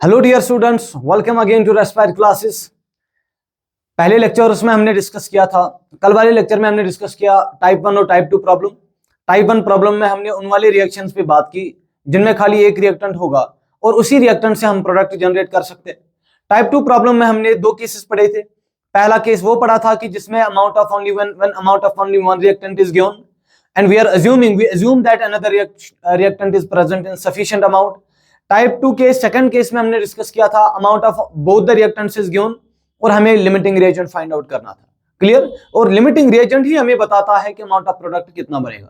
Hello dear students, welcome again to Respire classes. पहले lectures में हमने डिस्कस किया था, कल वाले लेक्चर में हमने डिस्कस किया टाइप 1 और टाइप 2 प्रॉब्लम। टाइप 1 प्रॉब्लम में हमने उन वाले रिएक्शंस पे बात की जिनमें खाली एक रिएक्टेंट होगा और उसी रिएक्टेंट से हम प्रोडक्ट जनरेट कर सकते हैं। टाइप 2 प्रॉब्लम में हमने दो केसेस पढ़े थे। पहला केस वो पढ़ा था कि जिसमें amount of only one reactant is given and we assume that another reactant is present in sufficient amount. Type 2 के सेकंड केस में हमने डिस्कस किया था amount of both the reactants is given और हमें लिमिटिंग रिएजेंट फाइंड आउट करना था। Clear? और लिमिटिंग रिएजेंट ही हमें बताता है कि अमाउंट ऑफ प्रोडक्ट कितना बनेगा।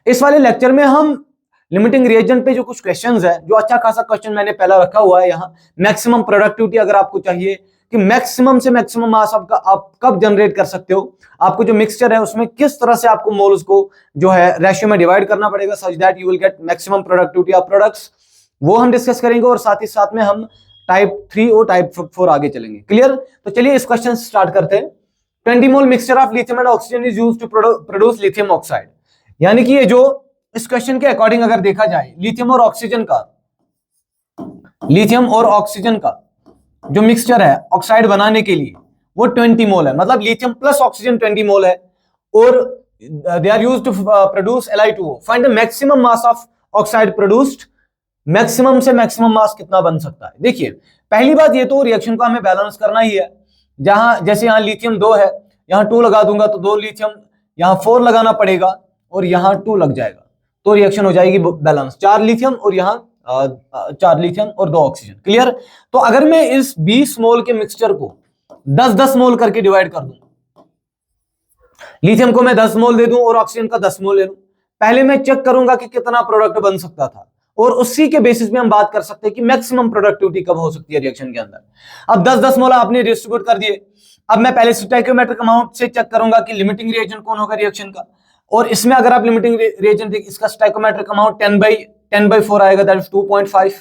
इस वाले लेक्चर में हम लिमिटिंग रिएजेंट पे जो कुछ क्वेश्चंस है, जो अच्छा खासा क्वेश्चन मैंने पहला रखा हुआ है यहाँ, मैक्सिमम प्रोडक्टिविटी अगर आपको चाहिए कि मैक्सिमम से मैक्सिमम मास आप कब जनरेट कर सकते हो, आपको जो मिक्सचर है उसमें किस तरह से आपको मोल्स को जो है रेशियो में डिवाइड करना पड़ेगा such that you will get maximum productivity of products, वो हम डिस्कस करेंगे। और साथ ही साथ में हम टाइप 3 और टाइप 4 आगे चलेंगे। क्लियर? तो चलिए इस क्वेश्चन से स्टार्ट करते हैं। 20 mole mixture of lithium and oxygen is used to produce lithium oxide. यानी कि ये जो इस क्वेश्चन के अकॉर्डिंग अगर देखा जाए, लिथियम और ऑक्सीजन का जो मिक्सचर है ऑक्साइड बनाने के लिए वो 20 मोल है, मतलब लिथियम प्लस ऑक्सीजन 20 मोल है और they are used to produce Li2O। Find the maximum mass of oxide produced. Maximum से मैक्सिमम मास कितना बन सकता है? देखिए पहली बात ये तो रिएक्शन को हमें बैलेंस करना ही है। जहां जैसे यहाँ लिथियम 2 है, यहाँ 2 लगा दूंगा तो 2 लिथियम, यहाँ 4 लगाना पड़ेगा और यहाँ 2 लग जाएगा तो रिएक्शन हो जाएगी बैलेंस। 4 लिथियम और यहाँ 4 लिथियम और 2 ऑक्सीजन। क्लियर? तो अगर मैं इस 20 मोल के मिक्सचर को 10-10 मोल करके डिवाइड कर दूं, लिथियम को मैं 10 मोल दे दूं और ऑक्सीजन का 10 मोल ले लूं, पहले मैं चेक करूंगा कि कितना प्रोडक्ट बन सकता था और उसी के बेसिस में हम बात कर सकते हैं कि मैक्सिमम प्रोडक्टिविटी कब हो सकती है रिएक्शन के अंदर। अब 10-10 मोल आपने डिस्ट्रीब्यूट कर दिए। अब मैं पहले स्टोइकियोमेट्रिक अमाउंट से चेक करूंगा कि लिमिटिंग रिएजेंट कौन होगा रिएक्शन का, और इसमें अगर आप लिमिटिंग रिएजेंट देख, इसका स्टोइकियोमेट्रिक अमाउंट 10/4 आएगा, दैट इज 2.5,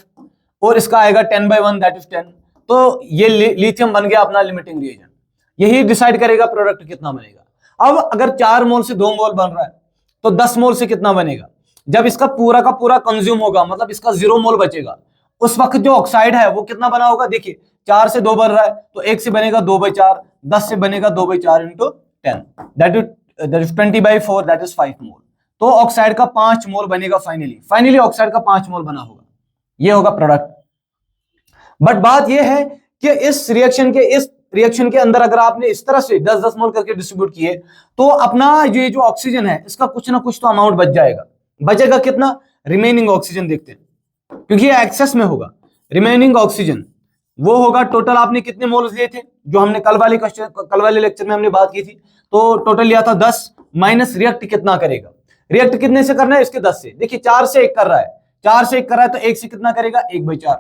और इसका आएगा 10/1 दैट इज 10। तो ये लिथियम बन गया अपना लिमिटिंग रिएजेंट। यही डिसाइड करेगा प्रोडक्ट कितना बनेगा। अब अगर 4 मोल से 2 मोल बन रहा है तो 10 मोल से कितना बनेगा? जब इसका पूरा का पूरा कंज्यूम होगा, मतलब इसका 0 मोल बचेगा, उस वक्त जो ऑक्साइड है वो कितना बना होगा? देखिए 4 से 2 बन रहा है तो 1 से बनेगा 2/4, 10 से बनेगा 2/4 into 10 that is 20/4 that is 5 मोल। तो ऑक्साइड का 5 मोल बनेगा फाइनली ऑक्साइड का 5 मोल बना होगा, ये होगा प्रोडक्ट। बट बात ये है कि इस रिएक्शन के अंदर अगर आपने इस तरह से 10-10 मोल करके डिस्ट्रीब्यूट किए तो अपना ये जो ऑक्सीजन है इसका कुछ ना कुछ तो अमाउंट बच जाएगा। बचेगा कितना? रिमेनिंग ऑक्सीजन देखते हैं, क्योंकि ये एक्सेस में होगा। रिमेनिंग ऑक्सीजन वो होगा, टोटल आपने कितने मोल्स लिए थे जो हमने कल वाले लेक्चर में हमने बात की थी, तो टोटल लिया था 10 माइनस रिएक्ट कितना करेगा? रिएक्ट कितने से करना है? इसके 10 से। देखिए 4 से 1 कर रहा है, 4 से 1 कर रहा है तो 1 से कितना करेगा? 1/4,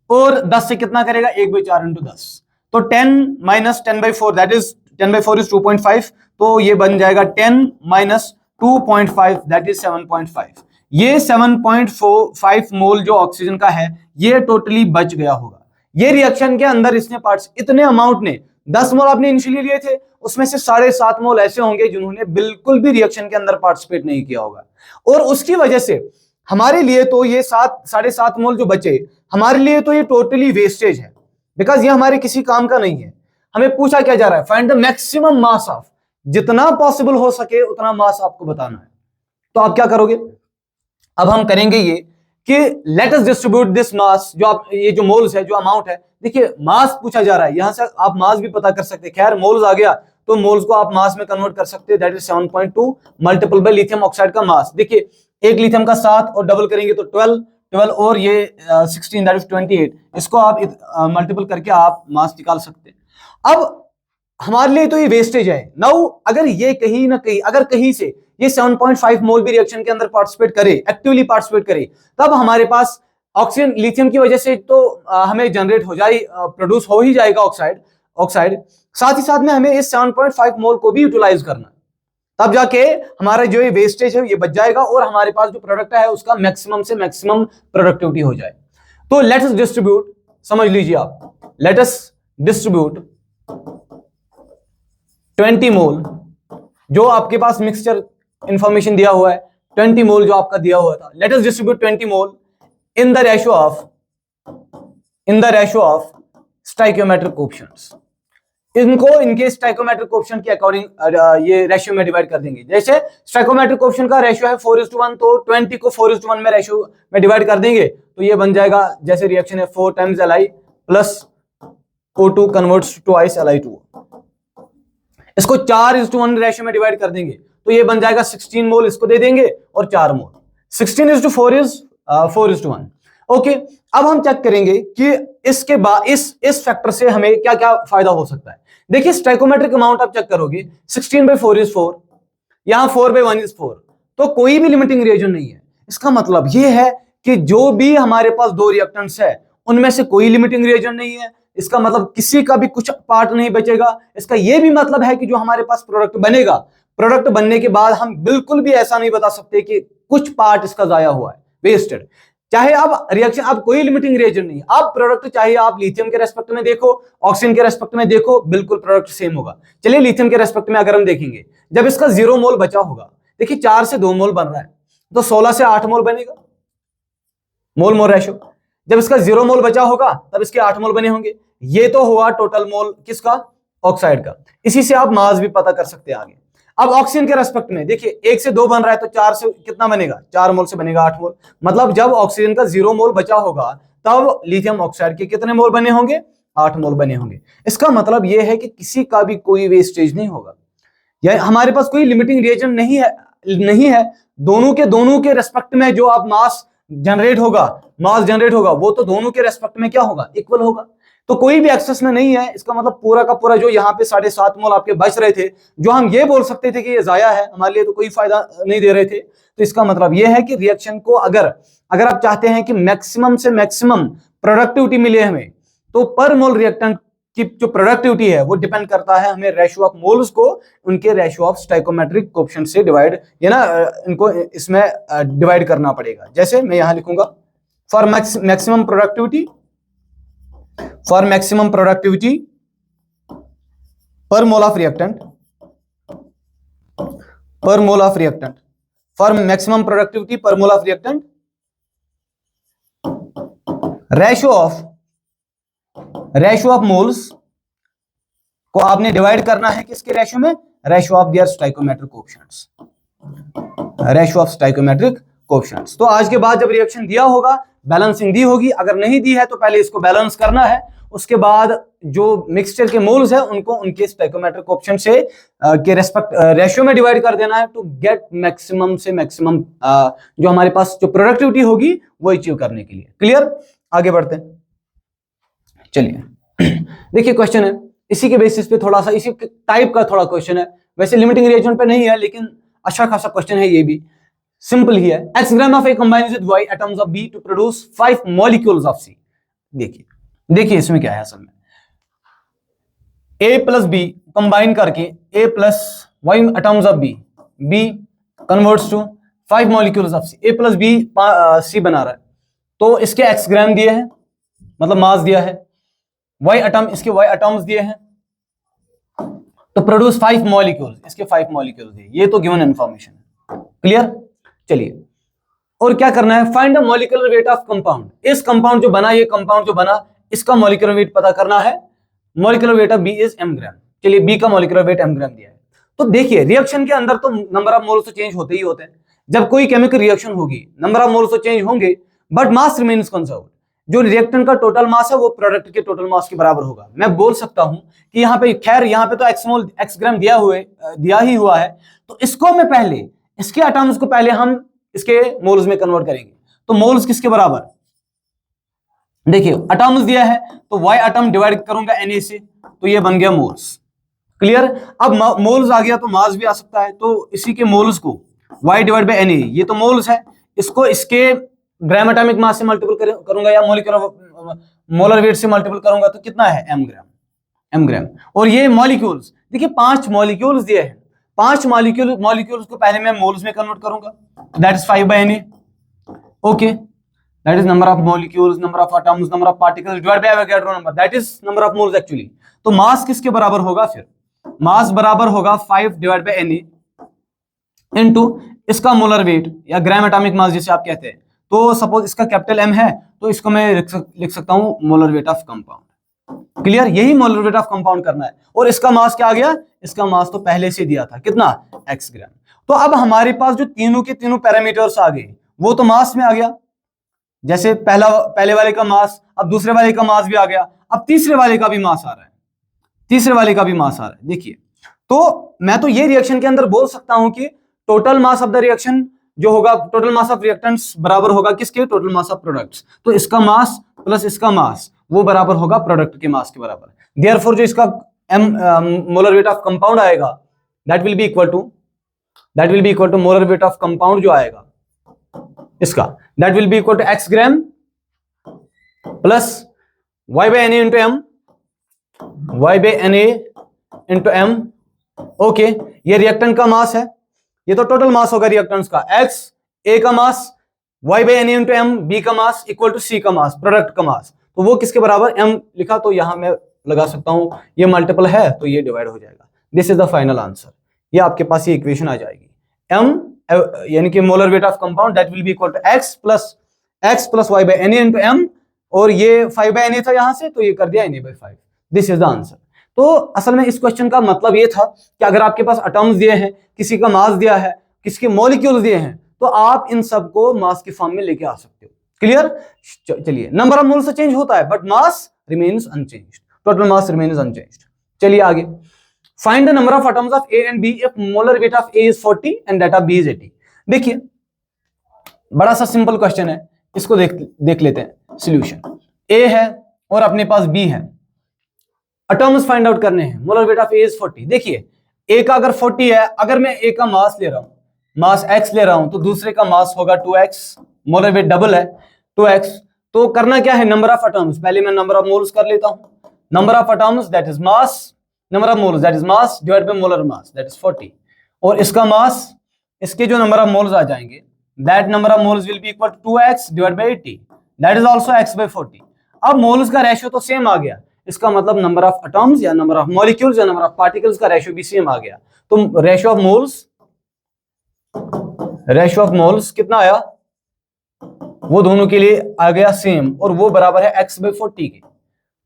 और 10 से कितना करेगा? 1/4 इंटू 10, तो 10 माइनस 10/4 दैट इज 10/4 इज 2.5, तो ये बन जाएगा 10 माइनस 2.5 दैट इज 7.5। ये 7.45 मोल जो ऑक्सीजन का है ये टोटली बच गया होगा। ये रिएक्शन के अंदर इसने पार्ट्स, इतने अमाउंट ने 10 मोल आपने इनिशियली लिए थे, उसमें से 7.5 मोल ऐसे होंगे जिन्होंने बिल्कुल भी रिएक्शन के अंदर पार्टिसिपेट नहीं किया होगा, और उसकी वजह से हमारे लिए तो ये 7.5 मोल जो बचे हमारे लिए तो ये टोटली वेस्टेज है, बिकॉज ये हमारे किसी काम का नहीं है। हमें पूछा क्या जा रहा है? Find the maximum mass of, जितना पॉसिबल हो सके उतना मास आपको बताना है। तो आप क्या करोगे? अब हम करेंगे ये कि let us distribute this mass, जो आप ये जो मोल्स है, जो अमाउंट है, देखिए मास पूछा जा रहा है, यहां से आप मास भी पता कर सकते हैं। खैर मोल्स आ गया तो मोल्स को आप मास में कन्वर्ट कर सकते हैं, that is 7.2 multiple bye lithium oxide का मास। देखिए एक लिथियम का 7 और डबल करेंगे तो 12 और ये 16 दैट इज 28, इसको आप मल्टीपल करके आप मास निकाल सकते हैं। अब हमारे लिए तो ये वेस्टेज है। नाउ अगर ये कहीं ना कहीं, अगर कहीं से ये 7.5 मोल भी रिएक्शन के अंदर पार्टिसिपेट करे, एक्टिवली पार्टिसिपेट करे, तब हमारे पास ऑक्सीजन लिथियम की वजह से तो हमें जनरेट हो जाए, प्रोड्यूस हो ही जाएगा ऑक्साइड। साथ ही साथ में हमें इस 7.5 मोल को भी यूटिलाइज करना, तब जाके हमारा जो ये वेस्टेज है ये बच जाएगा और हमारे पास जो प्रोडक्ट है उसका मैक्सिमम से मैक्सिमम प्रोडक्टिविटी हो जाए। तो लेट अस डिस्ट्रीब्यूट, समझ लीजिए आप, लेट अस डिस्ट्रीब्यूट 20 मोल जो आपके पास मिक्सचर इंफॉर्मेशन दिया हुआ है, 20 मोल जो आपका दिया हुआ था, let us distribute 20 mole in the ratio of in the ratio of stoichiometric coefficients. इनको इनके स्टाइकोमेट्रिक कोएफिशिएंट के अकॉर्डिंग ये रेशियो में डिवाइड कर देंगे। जैसे स्टाइकोमेट्रिक कोएफिशिएंट का रेशियो है 4:1, तो 20 को 4:1 में रेशियो में डिवाइड कर देंगे तो ये बन जाएगा, जैसे रिएक्शन है 4 times Li plus O2 converts to twice Li2। इसको 4:1 रेशियो में डिवाइड कर देंगे तो ये बन जाएगा 16 मोल, इसको दे देंगे और 4 मोल। 16:4 इज 4:1। ओके, अब हम चेक करेंगे कि इसके बाद इस फैक्टर से हमें क्या क्या फायदा हो सकता है। देखिए स्टाइकोमेट्रिक अमाउंट आप चेक करोगे, 16/4 इज 4, यहां 4/1 इज 4, तो कोई भी लिमिटिंग रिएजन नहीं है। इसका मतलब यह है कि जो भी हमारे पास दो रिएक्टेंट्स है उनमें से कोई लिमिटिंग रिएजन नहीं है। इसका मतलब किसी का भी कुछ पार्ट नहीं बचेगा। इसका यह भी मतलब है कि जो हमारे पास प्रोडक्ट बनेगा, प्रोडक्ट बनने के बाद हम बिल्कुल भी ऐसा नहीं बता सकते कि कुछ पार्ट इसका जाया हुआ है, वेस्टेड। चाहे आप रिएक्शन, आप कोई लिमिटिंग रिएजन नहीं, आप प्रोडक्ट चाहे आप लिथियम के रेस्पेक्ट में देखो, ऑक्सीजन के रेस्पेक्ट में देखो, बिल्कुल प्रोडक्ट सेम होगा। चलिए लिथियम के रेस्पेक्ट में अगर हम देखेंगे, जब इसका 0 मोल बचा होगा, देखिए 4 से 2 मोल बन रहा है तो 16 से 8 मोल बनेगा, मोल मोल रेशियो। जब इसका 0 मोल बचा होगा तब इसके 8 मोल बने होंगे। ये तो हुआ टोटल मोल किसका, ऑक्साइड का। इसी से आप मास भी पता कर सकते हैं आगे। अब ऑक्सीजन के रेस्पेक्ट में देखिए 1 से 2 बन रहा है तो 4 से कितना बनेगा, 4 मोल से बनेगा 8 मोल। मतलब जब ऑक्सीजन का 0 मोल बचा होगा तब लिथियम ऑक्साइड के कितने मोल बने होंगे, 8 मोल बने होंगे। इसका मतलब यह है कि किसी का भी कोई वेस्टेज नहीं होगा, या हमारे पास कोई लिमिटिंग रिएजन नहीं है। दोनों के रेस्पेक्ट में जो आप मास जनरेट होगा वो तो दोनों के रेस्पेक्ट में क्या होगा, इक्वल होगा। तो कोई भी एक्सेस में नहीं है। इसका मतलब पूरा का पूरा जो यहाँ पे 7.5 मोल आपके बच रहे थे, जो हम ये बोल सकते थे कि ये जाया है, हमारे लिए तो कोई फायदा नहीं दे रहे थे। तो इसका मतलब ये है कि रिएक्शन को अगर आप चाहते हैं कि मैक्सिमम से मैक्सिमम प्रोडक्टिविटी मिले हमें, तो पर मोल रिएक्टेंट की जो प्रोडक्टिविटी है वो डिपेंड करता है हमें रेशियो ऑफ मोल्स को उनके रेशियो ऑफ स्टाइकोमेट्रिक कोएफिशिएंट से डिवाइड, ये ना इनको इसमें डिवाइड करना पड़ेगा। जैसे मैं यहां लिखूंगा for maximum productivity per mole of reactant for maximum productivity per mole of reactant, ratio of moles को आपने डिवाइड करना है किसके रेशियो में, ratio of their stoichiometric coefficients. तो आज के बाद जब रिएक्शन दिया होगा, बैलेंसिंग दी होगी, अगर नहीं दी है तो पहले इसको बैलेंस करना है, उसके बाद जो मिक्सचर के मोल्स है उनको उनके स्टाइकोमेट्रिक कोएफिशिएंट से के रेस्पेक्ट रेशियो में डिवाइड कर देना है टू गेट मैक्सिमम से मैक्सिमम जो हमारे पास जो प्रोडक्टिविटी होगी वो अचीव करने के लिए। क्लियर, आगे बढ़ते हैं। चलिए देखिए क्वेश्चन है, इसी के बेसिस पे थोड़ा सा इसी टाइप का थोड़ा क्वेश्चन है। वैसे लिमिटिंग रिएक्शन पे नहीं है लेकिन अच्छा खासा क्वेश्चन है, ये भी सिंपल ही है। X gram of A combines with Y atoms of B to produce 5 molecules of C। देखिए इसमें क्या है असल में, A प्लस B कंबाइन करके A plus Y atoms of B converts to 5 molecules of C। A plus B C बना रहा है, तो इसके X ग्राम दिए हैं, मतलब मास दिया है, Y एटम, इसके Y एटम्स दिए हैं, तो प्रोड्यूस 5 मॉलिक्यूल्स, इसके 5 मॉलिक्यूल्स दिए। ये तो गिवन इंफॉर्मेशन है। क्लियर, चलिए और क्या करना है, find the molecular weight of compound. इस कंपाउंड जो बना, ये कंपाउंड जो बना, इसका मॉलिक्यूलर वेट पता करना है। Molecular weight of B is m gram. चलिए बी का मॉलिक्यूलर वेट m ग्राम दिया है। तो देखिए रिएक्शन के अंदर तो नंबर ऑफ मोल्स तो चेंज होते ही होते हैं। जब कोई केमिकल रिएक्शन होगी नंबर ऑफ मोल्स तो चेंज होंगे बट मास रिमेन्स कंजर्व्ड। जो रिएक्टेंट का टोटल मास है वो प्रोडक्ट के टोटल मास के बराबर होगा। मैं बोल सकता हूं कि यहाँ पे, खैर यहाँ पे तो x ग्राम दिया ही हुआ है, तो इसको मैं पहले, इसके एटम्स को पहले हम इसके मोल्स में कन्वर्ट करेंगे। तो मोल्स किसके बराबर, देखिए एटम्स दिया है तो y एटम डिवाइड करूंगा Na से, तो ये बन गया मोल्स। क्लियर, अब मोल्स आ गया तो मास भी आ सकता है, तो इसी के मोल्स को y डिवाइड बाय Na, ये तो मोल्स है, इसको इसके ग्राम एटॉमिक मास से मल्टीपल करूंगा या मोलर वेट से मल्टीपल करूंगा तो कितना है m ग्राम। और ये मॉलिक्यूल्स, देखिए 5 मॉलिक्यूल्स दिए हैं, 5 मॉलिक्यूल्स को पहले मैं मोल्स में कन्वर्ट करूंगा, that is 5 by Na। Okay, that is number of molecules, number of atoms, number of particles divide by Avogadro number, that is number of moles actually. तो mass किसके बराबर होगा, फिर मास बराबर होगा 5 डिवाइड बाय Na इनटू इसका molar wait या ग्राम atomic मास जिसे आप कहते हैं, तो सपोज इसका कैपिटल M है, तो इसको मैं लिख सकता हूं molar weight of compound. Clear, यही मोलर वेट ऑफ कंपाउंड करना है। और इसका मास क्या आ गया, इसका मास तो पहले से दिया था, कितना, x ग्राम। तो अब हमारे पास जो तीनों के तीनों पैरामीटर्स आ गए वो तो मास में आ गया, जैसे पहले वाले का मास, अब दूसरे वाले का मास भी आ गया, अब तीसरे वाले का भी मास आ रहा है, तीसरे वाले का भी मास आ रहा है। देखिए, तो मैं तो ये रिएक्शन के अंदर बोल सकता हूं कि total mass of the reaction जो होगा, टोटल मास ऑफ रिएक्टेंट्स बराबर होगा किसके, टोटल मास ऑफ प्रोडक्ट्स। तो इसका मास प्लस इसका मास वो बराबर होगा प्रोडक्ट के मास के बराबर। देयरफॉर जो इसका मोलर वेट ऑफ कंपाउंड आएगा that will be equal to molar weight of compound जो आएगा इसका, that will be equal to x gram plus y by Na into m, y by Na into m। Okay, ये reactant का मास है, ये तो total mass होगा reactants का, x a का मास, y by Na into m b का mass equal to c का मास, प्रोडक्ट का मास। तो वो किसके बराबर, m लिखा, तो यहां मैं लगा सकता हूं ये मल्टीपल है तो ये डिवाइड हो जाएगा। This is the final answer. ये आपके पास ये इक्वेशन आ जाएगी, m यानी कि molar weight of compound that will be equal to x plus y by Na into m, और ये 5 by Na था यहां से, तो ये कर दिया Na by 5। This is the answer. तो असल में इस क्वेश्चन का मतलब ये था कि अगर आपके पास एटम्स दिए हैं, किसी का मास दिया है, किसके मॉलिक्यूल्स दिए हैं, तो आप इन सबको मास के फॉर्म में लेके आ सकते हो। क्लियर, चलिए, नंबर ऑफ मोल्स चेंज होता है but mass remains unchanged, total mass remains unchanged. चलिए आगे, find the number of atoms of A and B if molar weight of A is 40 and that of B is 80। देखिए, बड़ा सा simple question है, इसको देख लेते हैं सॉल्यूशन। A है और अपने पास B है, एटम्स फाइंड आउट करने हैं, molar weight of A is 40। देखिए, A का अगर 40 है, अगर मैं A का मास ले रहा हूं, मास x ले रहा हूं, तो दूसरे का मास होगा 2x, मोलर वेट डबल है 2x। तो करना क्या है, नंबर ऑफ एटम्स, पहले मैं नंबर ऑफ मोल्स कर लेता हूं, number of atoms that is mass, number of moles that is mass divide by molar mass that is 40, और इसका मास, इसके जो नंबर ऑफ मोल्स आ जाएंगे that number of moles will be equal to 2x divide by 80 that is also x by 40। अब moles का ratio तो same आ गया, इसका मतलब नंबर ऑफ एटम्स या नंबर ऑफ मॉलिक्यूल्स या नंबर ऑफ पार्टिकल्स का रेशियो भी सेम आ गया। तो रेशियो ऑफ मोल्स कितना आया, वो दोनों के लिए आ गया सेम, और वो बराबर है x by 40 के।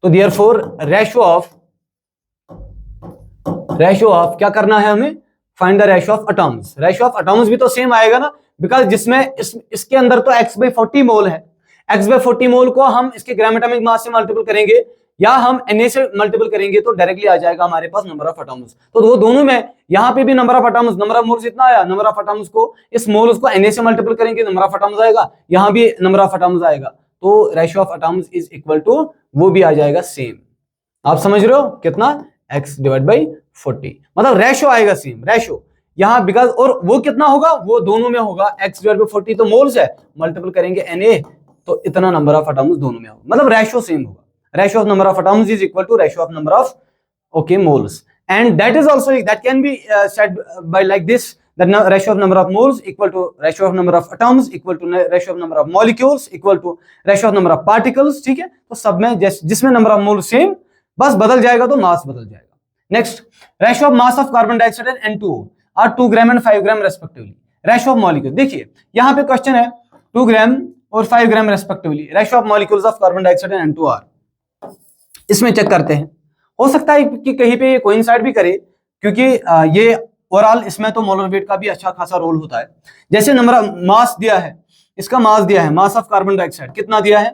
तो देयरफॉर रेशियो ऑफ क्या करना है हमें, find the ratio of atoms. Ratio of atoms भी तो सेम आएगा ना, बिकॉज जिसमें इसके अंदर तो x by 40 मोल है, x by 40 मोल को हम इसके ग्राम एटॉमिक मास से मल्टीपल करेंगे या हम Na से मल्टीपल करेंगे तो डायरेक्टली आ जाएगा हमारे पास नंबर ऑफ एटम्स। तो वो दोनों में, यहां पे भी number of atoms, number of moles इतना आया, नंबर ऑफ एटम्स को इस मोल्स को Na से मल्टीपल करेंगे, नंबर ऑफ एटम्स आएगा, यहां भी नंबर ऑफ एटम्स आएगा, तो ratio of atoms is equal to, वो भी आ जाएगा सेम। आप समझ रहे हो कितना, x डिवाइड बाई 40, मतलब रेशियो आएगा सेम, रेशियो यहां बिकॉज, और वो कितना होगा, वो दोनों में होगा, x डिवाइड बाई 40 तो मोल्स है, मल्टीपल करेंगे Na, तो इतना नंबर ऑफ एटम्स दोनों में होगा, मतलब रेशियो सेम होगा। Ratio of number of atoms is equal to ratio of number of moles, and that is also, that can be said by like this, that ratio of number of moles equal to ratio of number of atoms equal to ratio of number of molecules equal to ratio of number of particles। ठीक है, तो सब में जिसमें number of mole same, बस बदल जाएगा तो मास बदल जाएगा। Next, ratio of mass of carbon dioxide and N2O are 2 gram and 5 gram respectively. Ratio of molecule, देखिए यहां पे क्वेश्चन है 2 ग्राम और 5 gram respectively, ratio of molecules of carbon dioxide and N2O are, इसमें check करते हैं। हो सकता है कि कहीं पे ये कोइंसाइड भी करे, क्योंकि ये ओवरऑल इसमें तो मोलर वेट का भी अच्छा खासा रोल होता है। जैसे नंबर ऑफ मास दिया है, इसका मास दिया है, मास ऑफ कार्बन डाइऑक्साइड कितना दिया है,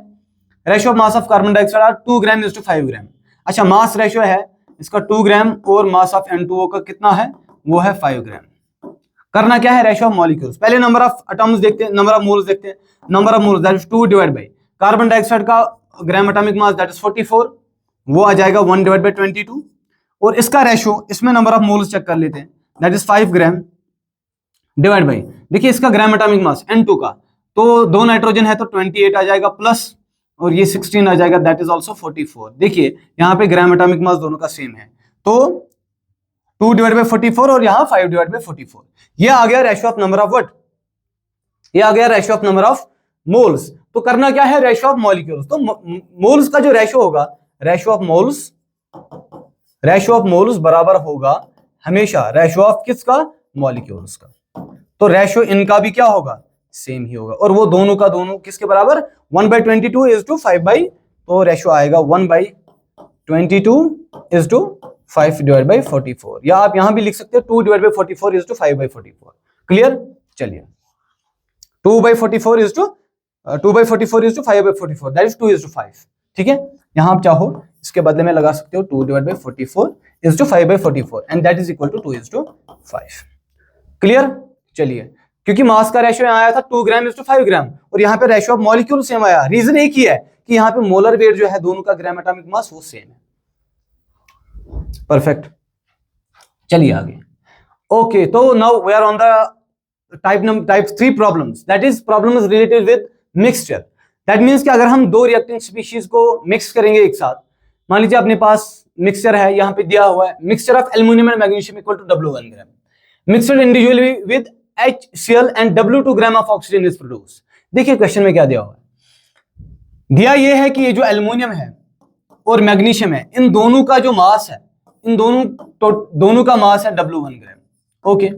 ratio of mass of carbon dioxide are 2 gram is to 5 gram. अच्छा, मास रेशियो है इसका 2 ग्राम और मास ऑफ N2O का कितना है, वो है 5 ग्राम। करना क्या है, रेशियो ऑफ मॉलिक्यूल्स, पहले नंबर ऑफ एटम्स देखते हैं, नंबर ऑफ मोल्स देखते हैं, number of moles that is 2 divide by carbon dioxide का gram atomic mass that is 44, वो आ जाएगा 1 डिवाइड बाई 22, और इसका रेशियो, इसमें नंबर ऑफ मोल्स चेक कर लेते हैं, that is 5 gram divide by, देखिए इसका ग्राम एटॉमिक मास N2 का, तो 2 नाइट्रोजन है तो 28 आ जाएगा प्लस, और ये 16 आ जाएगा दैट इज ऑल्सो 44। देखिए यहाँ पे ग्राम एटॉमिक मास दोनों का सेम है, तो 2 डिवाइड बाई 44 और यहाँ 5 डिवाइड बाई 44, ये आ गया ratio of number of what, ये आ गया ratio of number of moles. तो करना क्या है, रेशियो ऑफ मॉलिक्यूल्स, तो मोल्स का जो रेशियो होगा, रेशियो ऑफ मोल्स बराबर होगा हमेशा रेशियो ऑफ किसका, मॉलिक्यूल्स का। तो रेशियो इनका भी क्या होगा, सेम ही होगा, और वो दोनों का दोनों किसके बराबर, 1/22 इज टू 5 तो रेशो आएगा 1/22 is to 5/44, या आप यहां भी लिख सकते हो 2/44 is to 5/44। क्लियर? चलिए 2/44 is to 5/44, दैट इज 2:5। ठीक है, यहां आप चाहो इसके बदले में लगा सकते हो 2/44 is to 5/44 and that is equal to 2:5। Clear? चलिए, क्योंकि मास का रेशियो यहां आया था 2 ग्राम is to 5 ग्राम, और यहां पे रेशियो ऑफ मॉलिक्यूल सेम आया। रीजन एक ही है कि यहां पे मोलर वेट जो है दोनों का ग्राम एटॉमिक मास वो सेम है। परफेक्ट, चलिए आगे। ओके, तो now we are on the type 3 problems, that is problems related with mixture. That means कि अगर हम दो रिएक्टिंग स्पीशीज को मिक्स करेंगे एक साथ, मान लीजिए अपने पास मिक्सचर है, यहां पे दिया हुआ है mixture of aluminium and magnesium equal to W1 gram, mixed individually with HCl and W2 gram of oxygen is produce. देखिए क्वेश्चन में क्या दिया हुआ है, दिया यह है कि ये जो एल्युमिनियम है और मैग्नीशियम है, इन दोनों का जो मास है, इन दोनों का मास है W1 ग्राम। ओके,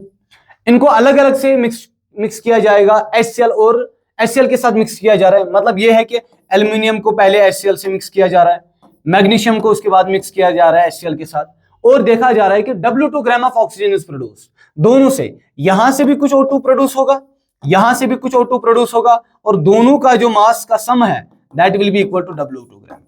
इनको अलग अलग से मिक्स किया जाएगा, HCl और HCl के साथ मिक्स किया जा रहा है। मतलब यह है कि एल्युमिनियम को पहले HCl से मिक्स किया जा रहा है, मैग्नीशियम को उसके बाद मिक्स किया जा रहा है HCl के साथ, और देखा जा रहा है कि W2 gram of oxygen is produce. दोनों से, यहां से भी कुछ O2 प्रोड्यूस होगा, यहां से भी कुछ O2 प्रोड्यूस होगा, और दोनों का जो मास का सम है that will be equal to W2 gram.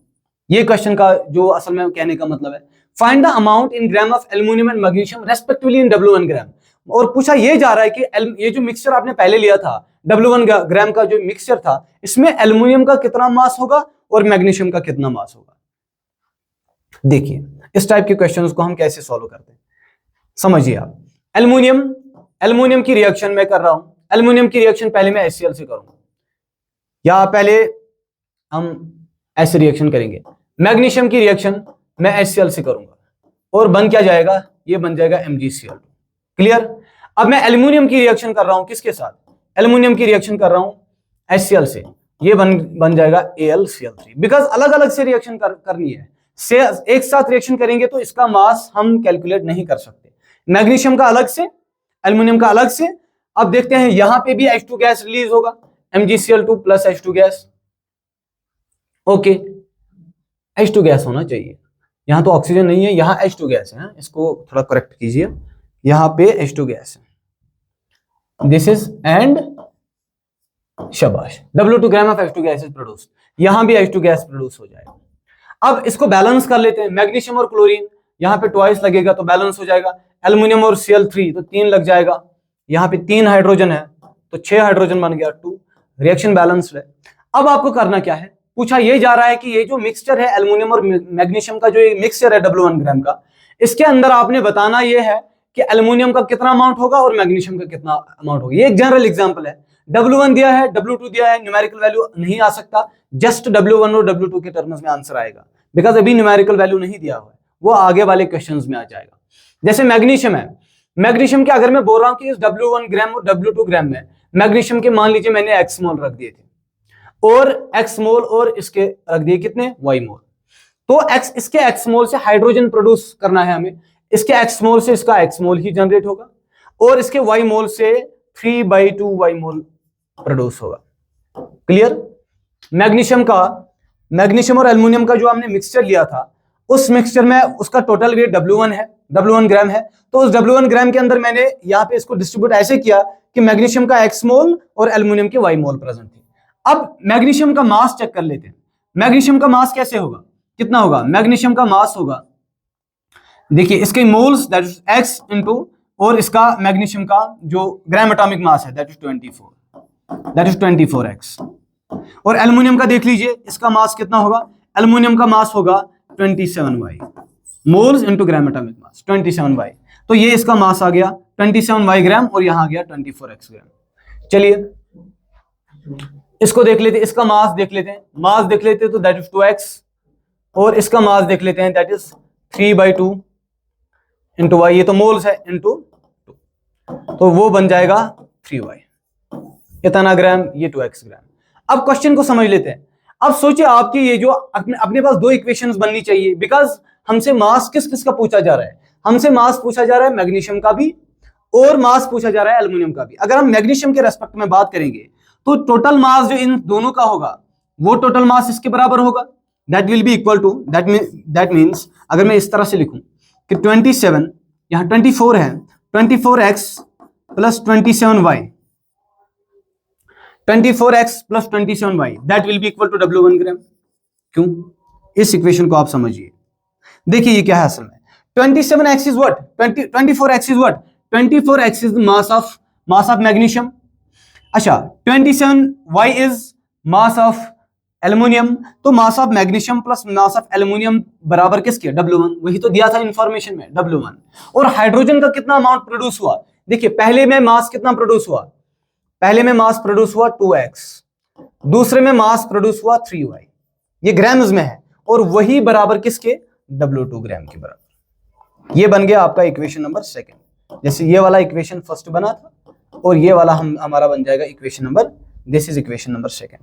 ये क्वेश्चन का जो असल में कहने का मतलब है, find the amount in gram of aluminium and magnesium respectively in W1 ग्राम। और पूछा ये जा रहा है कि ये जो मिक्सचर आपने पहले लिया था W1 ग्राम का जो मिक्सचर था, इसमें एल्युमिनियम का कितना मास होगा और मैग्नीशियम का कितना मास होगा। देखिए इस टाइप के क्वेश्चंस को हम कैसे सॉल्व करते हैं, समझिए आप। एल्युमिनियम की रिएक्शन में कर रहा हूं, एल्युमिनियम की रिएक्शन पहले मैं HCl से करूंगा, या पहले हम ऐसे रिएक्शन करेंगे। मैग्नीशियम की रिएक्शन मैं HCl से करूंगा, और बन क्या जाएगा, ये बन जाएगा MgCl2। क्लियर? अब मैं एल्युमिनियम की रिएक्शन कर रहा हूं, किसके साथ, एल्युमिनियम की रिएक्शन कर रहा हूं HCl से, ये बन जाएगा AlCl3। बिकॉज अलग अलग से रिएक्शन करनी है, से एक साथ रिएक्शन करेंगे तो इसका मास हम कैलकुलेट नहीं कर सकते। मैग्नीशियम का अलग से, एल्युमिनियम का अलग से। अब देखते हैं यहां पे भी H2 गैस रिलीज होगा, MgCl2 plus H2 gas. Okay, H2 gas होना चाहिए, यहां तो ऑक्सीजन नहीं है, यहां H2 गैस है, इसको थोड़ा करेक्ट कीजिए, यहां पे H2 गैस है, दिस इज एंड शाबाश, W2 gram of H2 gas is produced, यहां भी H2 गैस प्रोड्यूस हो जाएगा। अब इसको बैलेंस कर लेते हैं, मैग्नीशियम और क्लोरीन यहां पे ट्वाइस लगेगा तो बैलेंस हो जाएगा, एल्युमिनियम और Cl3 तो 3 लग जाएगा, यहां पे 3 हाइड्रोजन है तो 6 हाइड्रोजन बन गया, 2, रिएक्शन बैलेंस्ड है। अब आपको करना क्या है, पूछा ये जा रहा है कि ये जो मिक्सचर है एल्युमिनियम और मैग्नीशियम का, जो ये मिक्सचर है W1 ग्राम का, इसके अंदर आपने बताना ये है कि एल्युमिनियम का कितना अमाउंट होगा और मैग्नीशियम का कितना अमाउंट होगा। ये एक जनरल एग्जांपल है, W1 दिया है, W2 दिया है, न्यूमेरिकल वैल्यू नहीं आ सकता, जस्ट W1 और W2 के टर्म्स में आंसर आएगा, बिकॉज अभी न्यूमेरिकल वैल्यू नहीं दिया हुआ है, वो आगे वाले क्वेश्चंस में आ जाएगा। जैसे मैग्नीशियम है, मैग्नीशियम के अगर मैं बोल रहा हूं कि इस W1 ग्राम और W2 ग्राम में मैग्नीशियम के मान लीजिए मैंने X मोल रख दिए थे, और X मोल और इसके रख दिए कितने, Y मोल, तो इसके X मोल से हाइड्रोजन प्रोड्यूस करना है हमें, इसके X मोल से इसका X मोल ही जनरेट होगा, और इसके Y मोल से 3/2 Y मोल प्रोड्यूस होगा। क्लियर? मैग्नीशियम और एल्युमिनियम का जो हमने मिक्सचर लिया था, उस मिक्सचर में उसका टोटल वेट W1 है, W1 ग्राम है, तो उस W1 ग्राम के अंदर मैंने यहाँ पे इसको डिस्ट्रीब्यूट ऐसे किया कि मैग्नीशियम का X मोल और एल्युमिनियम के Y मोल प्रेजेंट थे। अब मैग्नीशियम का मास चेक कर लेते हैं, मैग्नीशियम का मास कैसे होगा, कितना होगा, मैग्नीशियम का मास होगा, देखिए इसके moles that is X into, और इसका मैग्नीशियम का जो ग्राम एटॉमिक मास है दैट इज 24x, और एल्युमिनियम का देख लीजिए इसका मास कितना होगा, एल्युमिनियम का मास होगा 27y, moles into gram atomic मास 27y, तो ये इसका मास आ गया 27y ग्राम, और यहां आ गया 24x ग्राम। चलिए इसको देख लेते हैं, इसका मास देख लेते हैं, मास देख लेते हैं तो दैट इज 2x, और इसका मास देख लेते हैं दैट इज 3/2 इंटू y, ये तो मोल्स है, इंटू 2, तो वो बन जाएगा 3y, इतना ग्राम, ये 2x ग्राम। अब क्वेश्चन को समझ लेते हैं। अब सोचिए आपकी ये जो अपने पास दो इक्वेशंस बननी चाहिए, बिकॉज हमसे मास किस किस का पूछा जा रहा है, हमसे मास पूछा जा रहा है मैग्नीशियम का भी, और मास पूछा जा रहा है एल्युमिनियम का भी। अगर हम मैग्नीशियम के रेस्पेक्ट में बात करेंगे तो टोटल मास जो इन दोनों का होगा वो टोटल मास इसके बराबर होगा, that will be equal to, that means अगर मैं इस तरह से लिखूं कि 27 यहां 24 है, 24x plus 27y, 24x plus 27y that will be equal to W1 gram. क्यों? इस इक्वेशन को आप समझिए। देखिए ये क्या है असल में, 27x is what, 24x is what, 24x is mass of magnesium. अच्छा 27y is mass of aluminium, तो mass of magnesium plus mass of aluminium बराबर किसके, W1, वही तो दिया था इंफॉर्मेशन में W1। और हाइड्रोजन का कितना अमाउंट प्रोड्यूस हुआ, देखिए पहले में मास कितना प्रोड्यूस हुआ, पहले में मास प्रोड्यूस हुआ 2x, दूसरे में मास प्रोड्यूस हुआ 3y, ये ग्राम्स में है, और वही बराबर किसके, W2 ग्राम के बराबर। ये बन गया आपका इक्वेशन नंबर सेकंड। जैसे ये वाला इक्वेशन फर्स्ट बना था और ये वाला हमारा बन जाएगा equation number, this is equation number second.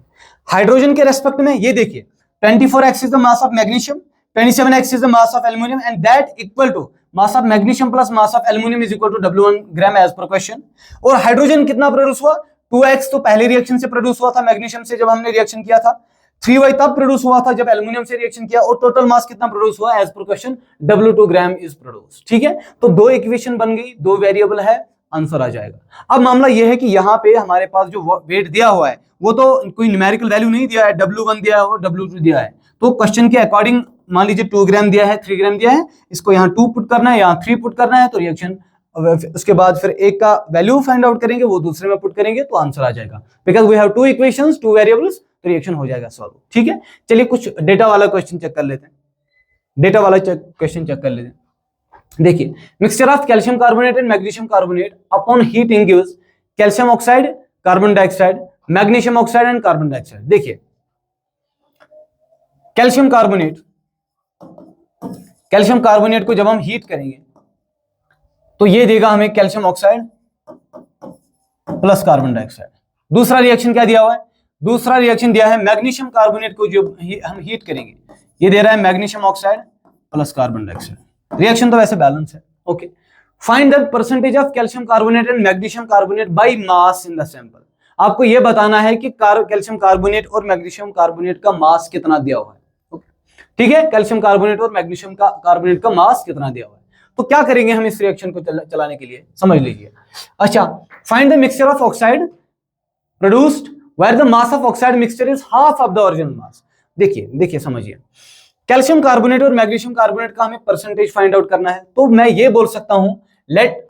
Hydrogen के रेस्पेक्ट में ये देखिए 24x is the mass of magnesium, 27x is the mass of aluminium and that equal to mass of magnesium plus mass of aluminium is equal to W1 gram as per question. और hydrogen कितना produce हुआ, 2x तो पहले reaction से produce हुआ था magnesium से जब हमने रिएक्शन किया था, 3y तब प्रोड्यूस हुआ था जब एल्युमिनियम से रिएक्शन किया, और टोटल मास कितना प्रोड्यूस हुआ as per question, W2 gram is produce. ठीक है, तो दो इक्वेशन बन गई, दो वेरिएबल है, आंसर आ जाएगा। अब मामला यह है कि यहाँ पे हमारे पास जो वेट दिया हुआ है वो तो कोई न्यूमेरिकल वैल्यू नहीं दिया है, W1 दिया है और W2 दिया है, तो क्वेश्चन के अकॉर्डिंग मान लीजिए 2 ग्राम दिया है, 3 ग्राम दिया है, इसको यहाँ 2 पुट करना है, यहाँ 3 पुट करना है, तो रिएक्शन उसके बाद फिर एक का वैल्यू फाइंड आउट करेंगे, वो दूसरे में पुट करेंगे तो आंसर आ जाएगा, because we have 2 equations 2 variables, तो रिएक्शन हो जाएगा सॉल्व। ठीक है, चलिए कुछ डेटा वाला क्वेश्चन चेक कर लेते हैं, डेटा वाला क्वेश्चन चेक कर लेते हैं। देखिए mixture of calcium carbonate and magnesium carbonate upon heating gives calcium oxide, carbon dioxide, magnesium oxide and carbon dioxide. देखिए कैल्शियम कार्बोनेट को जब हम हीट करेंगे तो ये देगा हमें calcium oxide plus carbon dioxide. दूसरा रिएक्शन क्या दिया हुआ है, दूसरा रिएक्शन दिया है मैग्नीशियम कार्बोनेट को जो हम हीट करेंगे, ये दे रहा है magnesium oxide plus carbon dioxide. Reaction तो वैसे बैलेंस है। Okay, find the percentage of calcium carbonate and magnesium carbonate by mass in the sample. आपको यह बताना है कि कैल्शियम कार्बोनेट और मैग्नीशियम कार्बोनेट का मास कितना दिया हुआ है। ओके, ठीक है, कैल्शियम कार्बोनेट और मैग्नीशियम कार्बोनेट का मास कितना दिया हुआ है। तो क्या करेंगे हम इस रिएक्शन को चलाने के लिए, समझ लीजिए। अच्छा, find the mixture of oxide produced where the mass of oxide mixture is half of the original mass. देखिए समझिए, कैल्शियम कार्बोनेट और मैग्नीशियम कार्बोनेट का हमें परसेंटेज फाइंड आउट करना है, तो मैं ये बोल सकता हूं लेट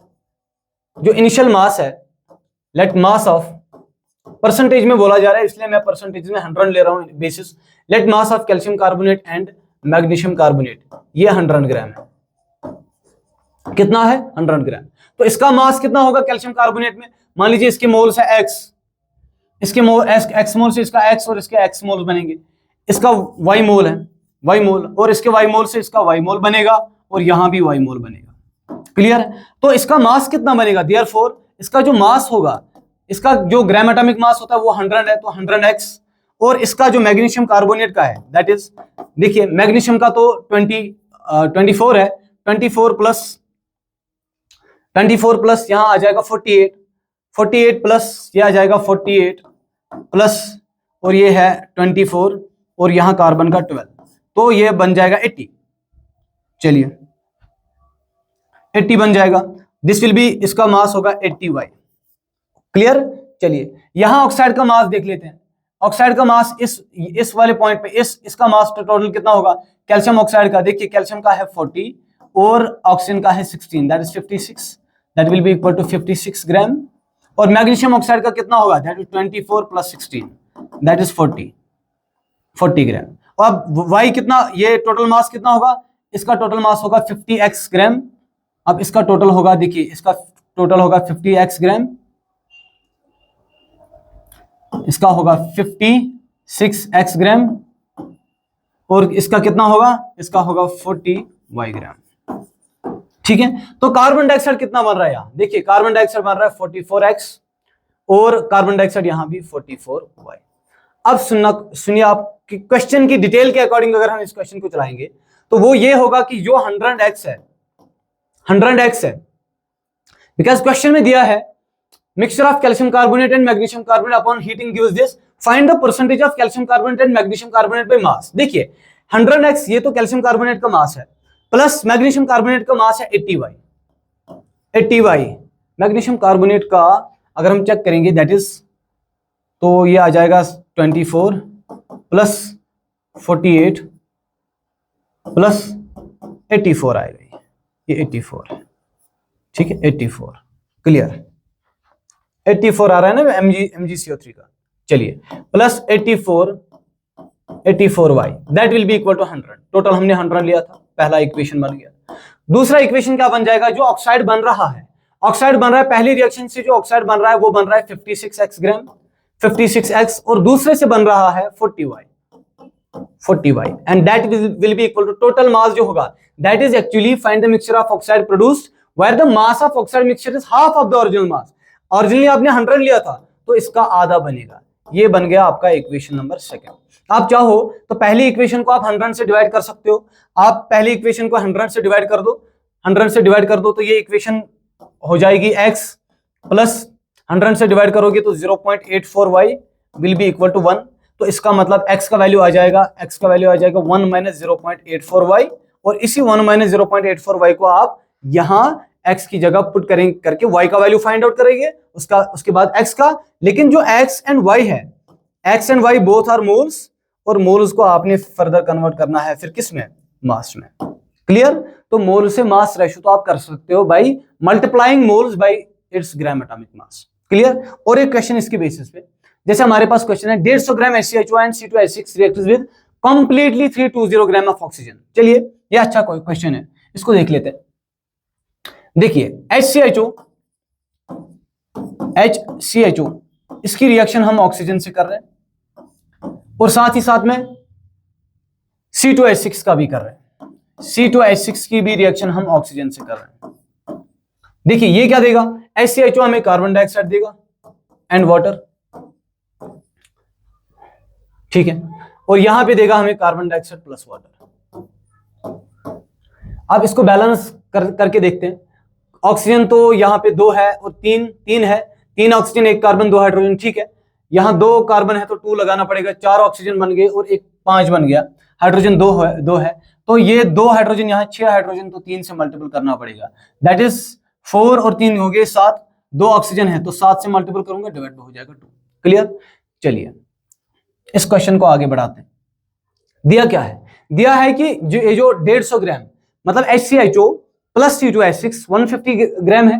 जो इनिशियल मास है, लेट मास ऑफ, परसेंटेज में बोला जा रहा है इसलिए मैं परसेंटेज में 100 ले रहा हूं basis, let mass of calcium carbonate and magnesium carbonate, ये 100 ग्राम है। कितना है, 100 ग्राम। तो इसका मास कितना होगा कैल्शियम कार्बोनेट में, मान लीजिए इसके मोल्स है x, इसके मोल x मोल से इसका x और इसके x मोल बनेंगे, इसका y मोल है y मोल, और इसके y मोल से इसका y मोल बनेगा, और यहां भी y मोल बनेगा। क्लियर है, तो इसका मास कितना बनेगा, देयरफॉर इसका जो मास होगा, इसका जो ग्राम एटॉमिक मास होता है वो 100 है, तो 100x, और इसका जो मैग्नीशियम कार्बोनेट का है दैट इज, देखिए मैग्नीशियम का तो 24 है, 24 प्लस यहां आ जाएगा 48 प्लस ये आ जाएगा 48 प्लस, और ये है 24, और यहां कार्बन का 12, तो ये बन जाएगा 80। चलिए 80 बन जाएगा, दिस विल बी, इसका मास होगा 80y। क्लियर, चलिए यहां ऑक्साइड का मास देख लेते हैं। ऑक्साइड का मास इस वाले पॉइंट पे इसका मास टोटल कितना होगा, कैल्शियम ऑक्साइड का, देखिए कैल्शियम का है 40 और ऑक्सीजन का है 16, that is 56, that will be equal to 56 gram. और मैग्नीशियम ऑक्साइड का कितना होगा, that is 24 plus 16, that is 40 gram. अब y कितना, ये टोटल मास कितना होगा, इसका टोटल मास होगा 50x ग्राम। अब इसका टोटल होगा, देखिए इसका टोटल होगा 50x ग्राम, इसका होगा 56x ग्राम, और इसका कितना होगा, इसका होगा 40y ग्राम। ठीक है, तो कार्बन डाइऑक्साइड कितना बन रहा है यहां, देखिए कार्बन डाइऑक्साइड बन रहा है 44x, और कार्बन डाइऑक्साइड यहां भी 44y। अब सुनिए आप क्वेश्चन की डिटेल के अकॉर्डिंग अगर हम इस क्वेश्चन को चलाएंगे तो वो ये होगा कि जो 100x है, 100x है, बिकॉज क्वेश्चन में दिया है mixture of calcium carbonate and magnesium carbonate upon heating gives this. Find the percentage of calcium carbonate and magnesium carbonate by mass. देखिए 100x ये तो कैल्शियम कार्बोनेट का मास है, प्लस मैग्नीशियम कार्बोनेट का मास है 80y। 80y मैग्नीशियम कार्बोनेट का अगर हम चेक करेंगे दैट इज, तो ये आ जाएगा 24 प्लस 48 प्लस 84 आएगा, ये 84 है, ठीक है 84 क्लियर, 84 आ रहा है ना MgCO3 का। चलिए plus 84y that will be equal to 100। Total हमने 100 लिया था, पहला इक्वेशन बन गया। दूसरा इक्वेशन क्या बन जाएगा, जो ऑक्साइड बन रहा है, ऑक्साइड बन रहा है पहली रिएक्शन से जो ऑक्साइड बन रहा है वो बन रहा है 56x ग्राम, 56x, और दूसरे से बन रहा है 40y and that will be equal to total mass जो होगा that is actually find the mixture of oxide produced where the mass of oxide mixture is half of the original mass. Originally आपने 100 लिया था तो इसका आधा बनेगा, ये बन गया आपका इक्वेशन नंबर सेकंड। आप चाहो तो पहली इक्वेशन को आप 100 से डिवाइड कर सकते हो, आप पहली इक्वेशन को 100 से डिवाइड कर दो, 100 से डिवाइड कर दो तो ये इक्वेशन हो जाएगी x प्लस 100 से डिवाइड करोगे तो 0.84y will be equal to 1। तो इसका मतलब x का वैल्यू आ जाएगा, x का वैल्यू आ जाएगा 1 माइनस 0.84y, और इसी 1 माइनस 0.84y को आप यहाँ x की जगह पुट करेंगे करके y का वैल्यू फाइंड आउट करेंगे, उसके बाद x का। लेकिन जो x एंड y है, x and y both are moles, और मोल्स को आपने फर्दर कन्वर्ट करना है फिर किस में, मास में। क्लियर, तो मोल से मास रेशियो तो आप कर सकते हो by multiplying moles by its gram atomic mass. Clear. और एक क्वेश्चन इसके बेसिस पे, जैसे हमारे पास क्वेश्चन है 150 ग्राम HCHO and C2H6 reacts with completely 320 gram of oxygen. चलिए ये अच्छा क्वेश्चन है, इसको देख लेते हैं। देखिए HCHO इसकी रिएक्शन हम ऑक्सीजन से कर रहे हैं, और साथ ही साथ में C2H6 का भी कर रहे हैं, C2H6 की भी रिएक्शन हम ऑक्सीजन से कर रहे हैं। देखिए ये क्या देगा, HCHO हमें कार्बन डाइऑक्साइड देगा एंड वाटर, ठीक है, और यहां पे देगा हमें कार्बन डाइऑक्साइड प्लस वाटर। अब इसको बैलेंस करके देखते हैं। ऑक्सीजन तो यहाँ पे 2 है और 3 है, 3 ऑक्सीजन 1 कार्बन 2 हाइड्रोजन, ठीक है। यहाँ 2 कार्बन है तो 2 लगाना पड़ेगा, 4 ऑक्सीजन बन गए और 5 बन गया, हाइड्रोजन 2 है तो ये 2 हाइड्रोजन, यहाँ 6 हाइड्रोजन, तो 3 से मल्टीपल करना पड़ेगा, दैट इज 4 और 3 हो गए 7, 2 ऑक्सीजन है तो 7 से मल्टीपल करूंगा, डिवाइड हो जाएगा 2। क्लियर। चलिए इस क्वेश्चन को आगे बढ़ाते हैं। दिया क्या है, दिया है कि जो 150 ग्राम मतलब HCHO प्लस C2H6 150 ग्राम है,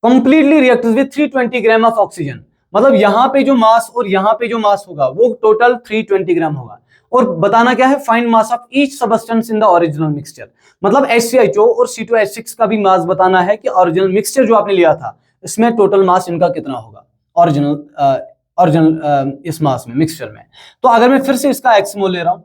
completely react with 320 gram of oxygen. मतलब यहाँ पे जो मास और यहाँ पे जो मास होगा वो टोटल 320 ग्राम होगा। और बताना क्या है, find mass of each substance in the original mixture. मतलब HCHO और C2H6 का भी मास बताना है कि ओरिजिनल मिक्सचर जो आपने लिया था इसमें टोटल मास इनका कितना होगा ओरिजिनल इस मास में, मिक्सचर में। तो अगर मैं फिर से इसका x मोल ले रहा हूं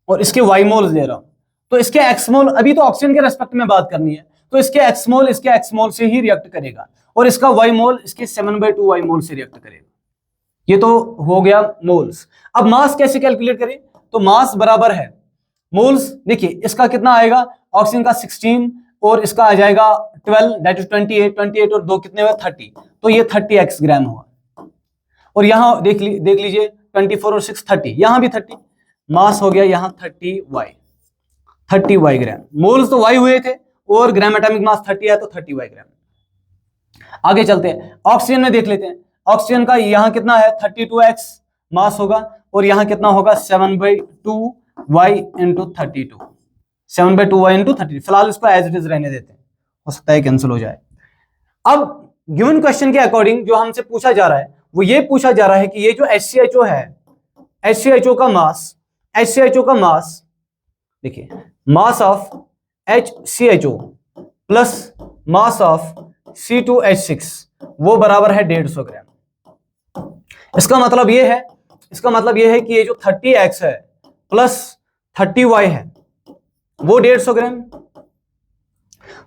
और इसके y मोल ले रहा हूं, तो इसके x मोल, अभी तो ऑक्सीजन के रेस्पेक्ट में बात करनी है, तो इसके x मोल इसके x मोल से ही रिएक्ट करेगा, और इसका y मोल इसके 7/2 y मोल से रिएक्ट करेगा। ये तो हो गया मोल्स। अब मास कैसे कैलकुलेट करें, तो मास बराबर है मोल्स। देखिए इसका कितना आएगा, ऑक्सीजन का 16 और इसका आ जाएगा 12, दैट इज 28 और 2 कितने हुए 30, तो ये 30x ग्राम हुआ। और यहां देख लीजिए 24 और 6 30, यहां भी 30, मास हो गया यहां 30y ग्राम। मोल्स तो y हुए थे और ग्राम एटॉमिक मास 30 है तो 30y ग्राम। आगे चलते हैं, ऑक्सीजन में देख लेते हैं। ऑक्सीजन का यहां कितना है 32x मास होगा, और यहां कितना होगा 7/2y इंटू 32, 7/2y इंटू 32। फिलहाल इसको एज इट इज रहने देते हैं, हो सकता है कैंसिल हो जाए। अब गिवन क्वेश्चन के अकॉर्डिंग जो हमसे पूछा जा रहा है वो ये पूछा जा रहा है कि ये जो HCHO है, HCHO का मास देखिए, मास of HCHO plus mass of C2H6 वो बराबर है 150 ग्राम। इसका मतलब ये है कि ये जो 30x है प्लस 30y है वो 150 ग्राम।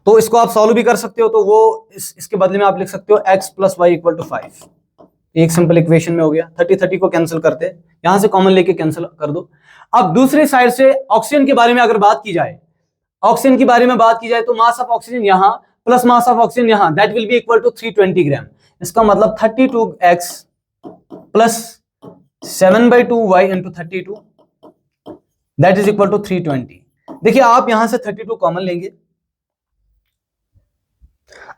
तो इसको आप सॉल्व भी कर सकते हो, तो वो इसके बदले में आप लिख सकते हो x plus Y equal to 5। एक सिंपल इक्वेशन में हो गया। 30 को कैंसिल करते हैं, यहां से कॉमन लेके कैंसिल कर दो। अब दूसरे साइड से ऑक्सीजन के बारे में अगर बात की जाए, तो मास ऑफ ऑक्सीजन यहां प्लस मास ऑफ ऑक्सीजन यहां, that will be equal to 320 gram. इसका मतलब 32x plus 7/2y into 32 that is equal to 320। देखिए आप यहां से 32 कॉमन लेंगे,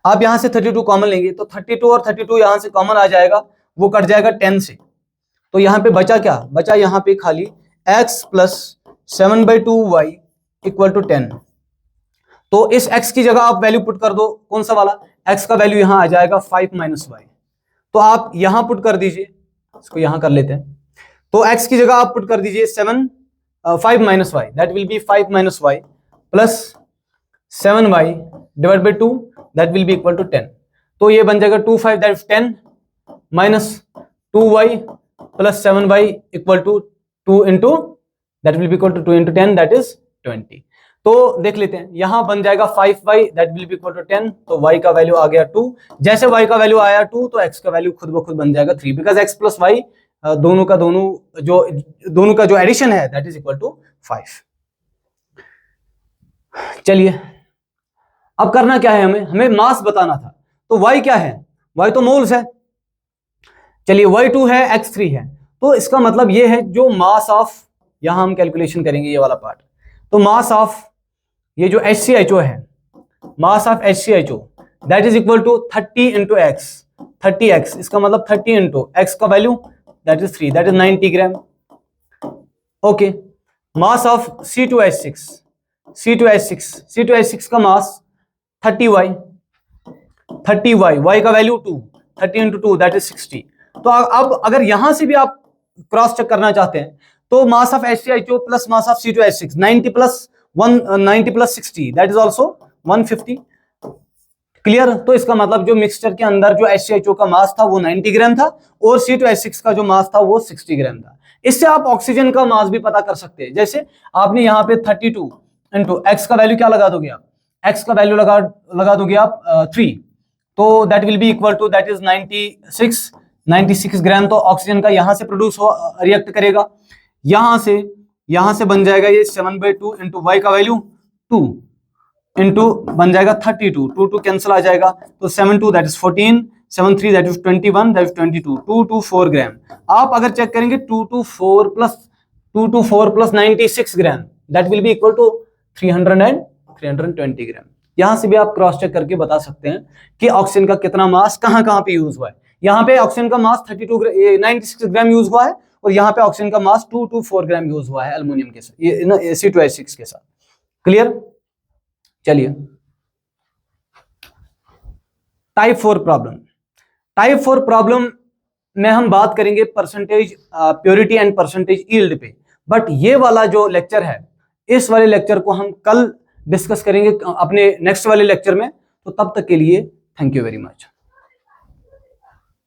आप यहां से 32 कॉमन लेंगे तो 32 और 32 यहां से कॉमन आ जाएगा, वो कट जाएगा 10 से। तो यहां पे बचा क्या, बचा यहां पे खाली x plus 7/2y equal to 10। तो इस x की जगह आप वैल्यू पुट कर दो, कौन सा वाला, x का वैल्यू यहां आ जाएगा 5 माइनस वाई। तो आप यहां पुट कर दीजिए, इसको यहां कर लेते हैं। तो x की जगह आप पुट कर दीजिए 5 minus Y, that will be 5 minus Y plus 7y divide by 2 that will be equal to 10। तो ये बन जाएगा 2 5 that is 10 minus 2y plus 7y equal to 2 into that will be equal to 2 into 10 that is 20। तो देख लेते हैं, यहां बन जाएगा 5y that will be equal to 10, तो y का वैल्यू आ गया 2। जैसे y का वैल्यू आया 2 तो x का वैल्यू खुद ब खुद बन जाएगा 3, बिकॉज x प्लस y दोनों का जो एडिशन है दैट इज इक्वल टू 5। चलिए अब करना क्या है, हमें मास बताना था। तो y क्या है, y तो मोल्स है। चलिए y2 है, x3 है, तो इसका मतलब ये है जो मास ऑफ, यहां हम कैलकुलेशन करेंगे ये वाला पार्ट। तो मास ऑफ ये जो HCHO है, mass of HCHO that is equal to 30 into X, 30x, इसका मतलब 30 इंटू एक्स का value that is 3, that is 90 gram. Okay, mass of C2H6, C2H6 का मास 30y, y का वैल्यू 2, 30 इंटू 2 दैट इज 60। तो अब अगर यहां से भी आप क्रॉस चेक करना चाहते हैं तो mass of HCHO plus mass of C2H6 90 plus 60 that is also 150। Clear. तो इसका मतलब जो मिक्सचर के अंदर जो HCHO का मास था वो 90 ग्राम था और C2H6 का जो मास था वो 60 ग्राम था। इससे आप ऑक्सीजन का मास भी पता कर सकते हैं। जैसे आपने यहाँ पे 32 इंटू एक्स का वैल्यू क्या लगा दोगे आप, एक्स का वैल्यू लगा दोगे आप 3, तो that will be equal to that is 96 gram. तो ऑक्सीजन का यहां से प्रोड्यूस हो रिएक्ट करेगा, यहां से बन जाएगा ये 7/2 इंटू वाई का वैल्यू 2 इंटू बन जाएगा 32, 2 कैंसिल आ जाएगा, तो 7/2 that is 14, 7/3 that is 21, that is 22, 224 gram. आप अगर चेक करेंगे 224 plus 96 gram that will be equal to 320 gram. यहां से भी आप क्रॉस चेक करके बता सकते हैं कि ऑक्सीजन का कितना मास कहां पे यूज हुआ है। यहाँ पे ऑक्सीजन का मास 96 ग्राम यूज हुआ है और यहाँ पे ऑक्सीजन का मास 224 ग्राम यूज हुआ है एल्युमिनियम के साथ, ये C2H6 के साथ। क्लियर। चलिए टाइप 4 प्रॉब्लम में हम बात करेंगे percentage purity and percentage yield पे, बट ये वाला जो लेक्चर है इस वाले लेक्चर को हम कल डिस्कस करेंगे अपने नेक्स्ट वाले लेक्चर में। तो तब तक के लिए थैंक यू वेरी मच।